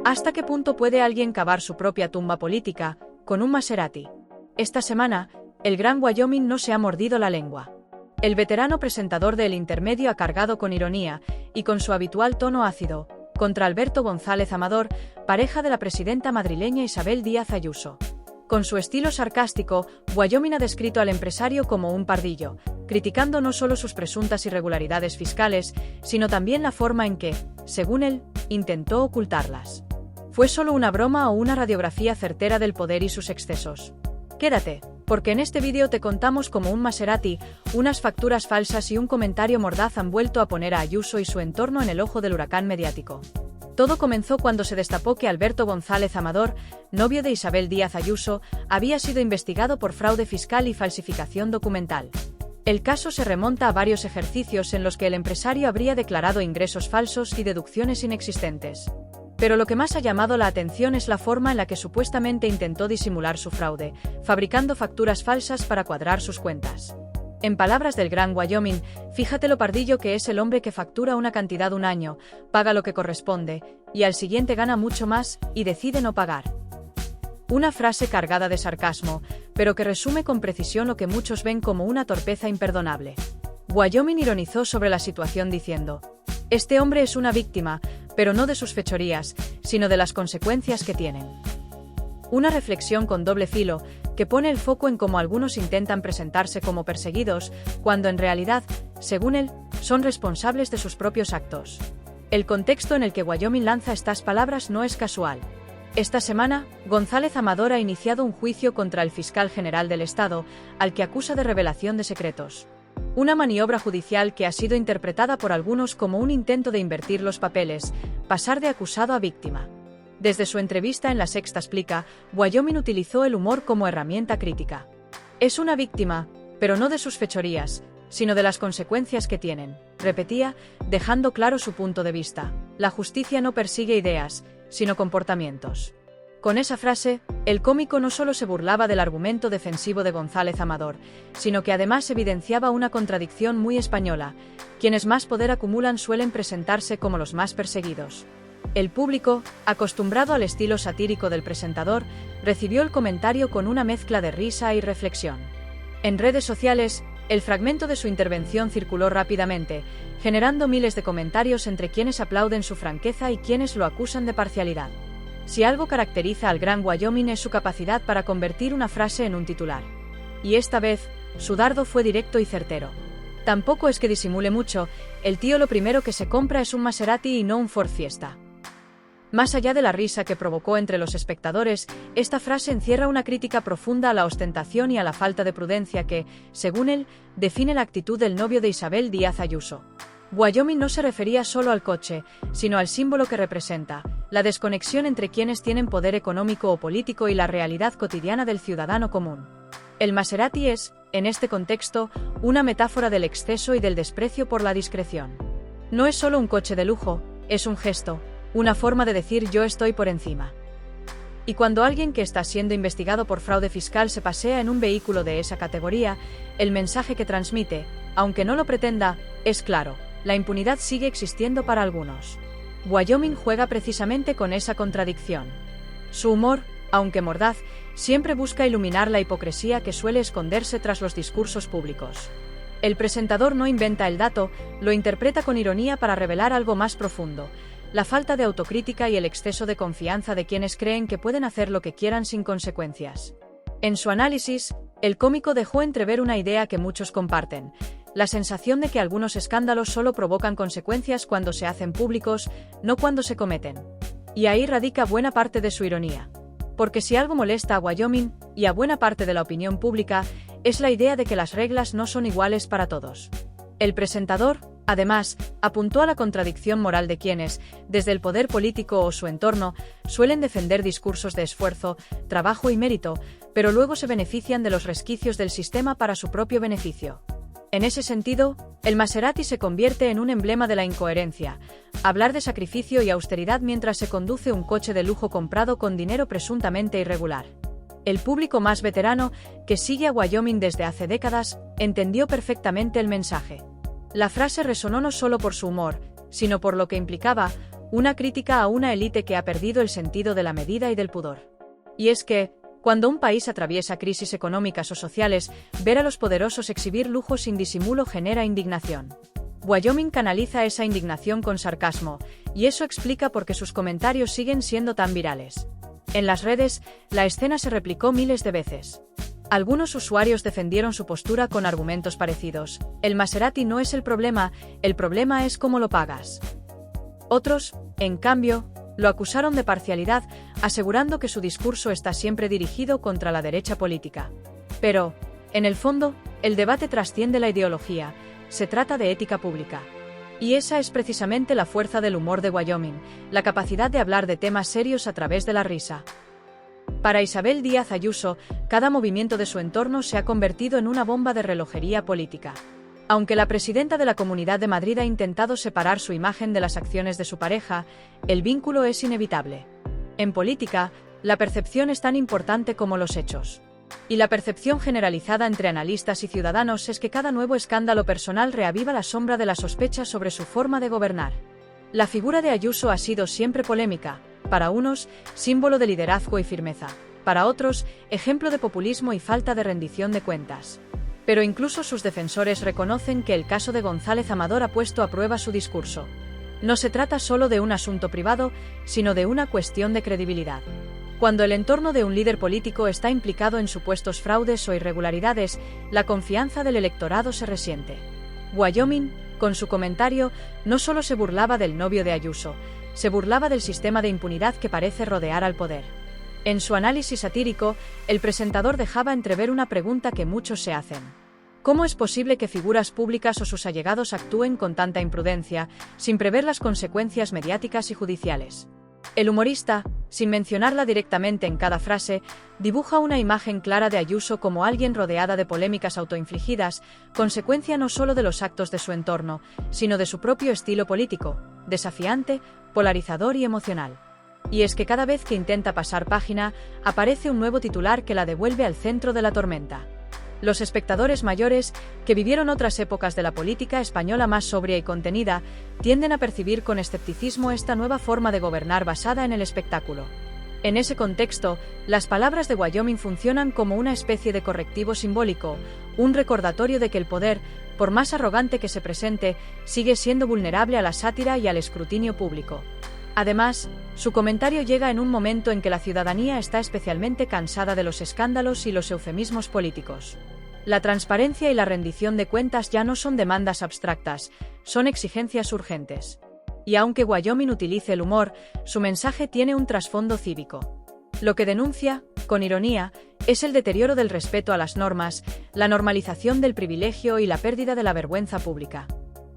¿Hasta qué punto puede alguien cavar su propia tumba política con un Maserati? Esta semana, el Gran Wyoming no se ha mordido la lengua. El veterano presentador de El Intermedio ha cargado con ironía, y con su habitual tono ácido, contra Alberto González Amador, pareja de la presidenta madrileña Isabel Díaz Ayuso. Con su estilo sarcástico, Wyoming ha descrito al empresario como un pardillo, criticando no solo sus presuntas irregularidades fiscales, sino también la forma en que, según él, intentó ocultarlas. ¿Fue solo una broma o una radiografía certera del poder y sus excesos? Quédate, porque en este vídeo te contamos cómo un Maserati, unas facturas falsas y un comentario mordaz han vuelto a poner a Ayuso y su entorno en el ojo del huracán mediático. Todo comenzó cuando se destapó que Alberto González Amador, novio de Isabel Díaz Ayuso, había sido investigado por fraude fiscal y falsificación documental. El caso se remonta a varios ejercicios en los que el empresario habría declarado ingresos falsos y deducciones inexistentes. Pero lo que más ha llamado la atención es la forma en la que supuestamente intentó disimular su fraude, fabricando facturas falsas para cuadrar sus cuentas. En palabras del Gran Wyoming, fíjate lo pardillo que es el hombre que factura una cantidad un año, paga lo que corresponde, y al siguiente gana mucho más, y decide no pagar. Una frase cargada de sarcasmo, pero que resume con precisión lo que muchos ven como una torpeza imperdonable. Wyoming ironizó sobre la situación diciendo: "Este hombre es una víctima, pero no de sus fechorías, sino de las consecuencias que tienen". Una reflexión con doble filo, que pone el foco en cómo algunos intentan presentarse como perseguidos, cuando en realidad, según él, son responsables de sus propios actos. El contexto en el que Wyoming lanza estas palabras no es casual. Esta semana, González Amador ha iniciado un juicio contra el fiscal general del Estado, al que acusa de revelación de secretos. Una maniobra judicial que ha sido interpretada por algunos como un intento de invertir los papeles, pasar de acusado a víctima. Desde su entrevista en La Sexta explica, Wyoming utilizó el humor como herramienta crítica. "Es una víctima, pero no de sus fechorías, sino de las consecuencias que tienen", repetía, dejando claro su punto de vista. La justicia no persigue ideas, sino comportamientos. Con esa frase, el cómico no solo se burlaba del argumento defensivo de González Amador, sino que además evidenciaba una contradicción muy española: quienes más poder acumulan suelen presentarse como los más perseguidos. El público, acostumbrado al estilo satírico del presentador, recibió el comentario con una mezcla de risa y reflexión. En redes sociales, el fragmento de su intervención circuló rápidamente, generando miles de comentarios entre quienes aplauden su franqueza y quienes lo acusan de parcialidad. Si algo caracteriza al Gran Wyoming es su capacidad para convertir una frase en un titular. Y esta vez, su dardo fue directo y certero. Tampoco es que disimule mucho, el tío lo primero que se compra es un Maserati y no un Ford Fiesta. Más allá de la risa que provocó entre los espectadores, esta frase encierra una crítica profunda a la ostentación y a la falta de prudencia que, según él, define la actitud del novio de Isabel Díaz Ayuso. Wyoming no se refería solo al coche, sino al símbolo que representa: la desconexión entre quienes tienen poder económico o político y la realidad cotidiana del ciudadano común. El Maserati es, en este contexto, una metáfora del exceso y del desprecio por la discreción. No es solo un coche de lujo, es un gesto, una forma de decir yo estoy por encima. Y cuando alguien que está siendo investigado por fraude fiscal se pasea en un vehículo de esa categoría, el mensaje que transmite, aunque no lo pretenda, es claro: la impunidad sigue existiendo para algunos. Wyoming juega precisamente con esa contradicción. Su humor, aunque mordaz, siempre busca iluminar la hipocresía que suele esconderse tras los discursos públicos. El presentador no inventa el dato, lo interpreta con ironía para revelar algo más profundo: la falta de autocrítica y el exceso de confianza de quienes creen que pueden hacer lo que quieran sin consecuencias. En su análisis, el cómico dejó entrever una idea que muchos comparten: la sensación de que algunos escándalos solo provocan consecuencias cuando se hacen públicos, no cuando se cometen. Y ahí radica buena parte de su ironía. Porque si algo molesta a Wyoming, y a buena parte de la opinión pública, es la idea de que las reglas no son iguales para todos. El presentador, además, apuntó a la contradicción moral de quienes, desde el poder político o su entorno, suelen defender discursos de esfuerzo, trabajo y mérito, pero luego se benefician de los resquicios del sistema para su propio beneficio. En ese sentido, el Maserati se convierte en un emblema de la incoherencia: hablar de sacrificio y austeridad mientras se conduce un coche de lujo comprado con dinero presuntamente irregular. El público más veterano, que sigue a Wyoming desde hace décadas, entendió perfectamente el mensaje. La frase resonó no solo por su humor, sino por lo que implicaba: Una crítica a una élite que ha perdido el sentido de la medida y del pudor. Y es que, cuando un país atraviesa crisis económicas o sociales, ver a los poderosos exhibir lujo sin disimulo genera indignación. Wyoming canaliza esa indignación con sarcasmo, y eso explica por qué sus comentarios siguen siendo tan virales. En las redes, la escena se replicó miles de veces. Algunos usuarios defendieron su postura con argumentos parecidos: el Maserati no es el problema es cómo lo pagas. Otros, en cambio, lo acusaron de parcialidad, asegurando que su discurso está siempre dirigido contra la derecha política. Pero, en el fondo, el debate trasciende la ideología, se trata de ética pública. Y esa es precisamente la fuerza del humor de Wyoming, la capacidad de hablar de temas serios a través de la risa. Para Isabel Díaz Ayuso, cada movimiento de su entorno se ha convertido en una bomba de relojería política. Aunque la presidenta de la Comunidad de Madrid ha intentado separar su imagen de las acciones de su pareja, el vínculo es inevitable. En política, la percepción es tan importante como los hechos. Y la percepción generalizada entre analistas y ciudadanos es que cada nuevo escándalo personal reaviva la sombra de la sospecha sobre su forma de gobernar. La figura de Ayuso ha sido siempre polémica, para unos, símbolo de liderazgo y firmeza, para otros, ejemplo de populismo y falta de rendición de cuentas. Pero incluso sus defensores reconocen que el caso de González Amador ha puesto a prueba su discurso. No se trata solo de un asunto privado, sino de una cuestión de credibilidad. Cuando el entorno de un líder político está implicado en supuestos fraudes o irregularidades, la confianza del electorado se resiente. Wyoming, con su comentario, no solo se burlaba del novio de Ayuso, se burlaba del sistema de impunidad que parece rodear al poder. En su análisis satírico, el presentador dejaba entrever una pregunta que muchos se hacen. ¿Cómo es posible que figuras públicas o sus allegados actúen con tanta imprudencia, sin prever las consecuencias mediáticas y judiciales? El humorista, sin mencionarla directamente en cada frase, dibuja una imagen clara de Ayuso como alguien rodeada de polémicas autoinfligidas, consecuencia no solo de los actos de su entorno, sino de su propio estilo político, desafiante, polarizador y emocional. Y es que cada vez que intenta pasar página, aparece un nuevo titular que la devuelve al centro de la tormenta. Los espectadores mayores, que vivieron otras épocas de la política española más sobria y contenida, tienden a percibir con escepticismo esta nueva forma de gobernar basada en el espectáculo. En ese contexto, las palabras de Wyoming funcionan como una especie de correctivo simbólico, un recordatorio de que el poder, por más arrogante que se presente, sigue siendo vulnerable a la sátira y al escrutinio público. Además, su comentario llega en un momento en que la ciudadanía está especialmente cansada de los escándalos y los eufemismos políticos. La transparencia y la rendición de cuentas ya no son demandas abstractas, son exigencias urgentes. Y aunque Wyoming utilice el humor, su mensaje tiene un trasfondo cívico. Lo que denuncia, con ironía, es el deterioro del respeto a las normas, la normalización del privilegio y la pérdida de la vergüenza pública.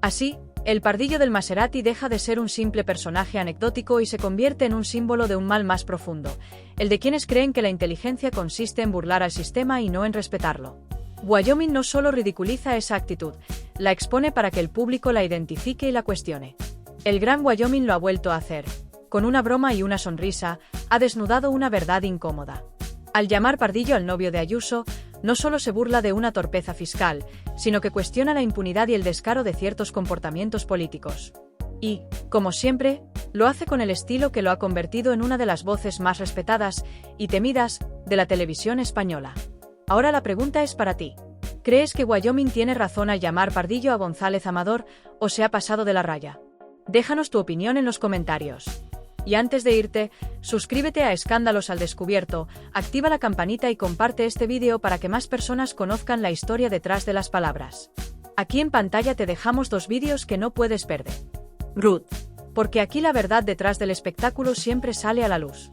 Así, el pardillo del Maserati deja de ser un simple personaje anecdótico y se convierte en un símbolo de un mal más profundo, el de quienes creen que la inteligencia consiste en burlar al sistema y no en respetarlo. Wyoming no solo ridiculiza esa actitud, la expone para que el público la identifique y la cuestione. El gran Wyoming lo ha vuelto a hacer. Con una broma y una sonrisa, ha desnudado una verdad incómoda. Al llamar pardillo al novio de Ayuso, no solo se burla de una torpeza fiscal, sino que cuestiona la impunidad y el descaro de ciertos comportamientos políticos. Y, como siempre, lo hace con el estilo que lo ha convertido en una de las voces más respetadas y temidas de la televisión española. Ahora la pregunta es para ti. ¿Crees que Wyoming tiene razón al llamar pardillo a González Amador o se ha pasado de la raya? Déjanos tu opinión en los comentarios. Y antes de irte, suscríbete a Escándalos al Descubierto, activa la campanita y comparte este vídeo para que más personas conozcan la historia detrás de las palabras. Aquí en pantalla te dejamos 2 vídeos que no puedes perder. Ruth. Porque aquí la verdad detrás del espectáculo siempre sale a la luz.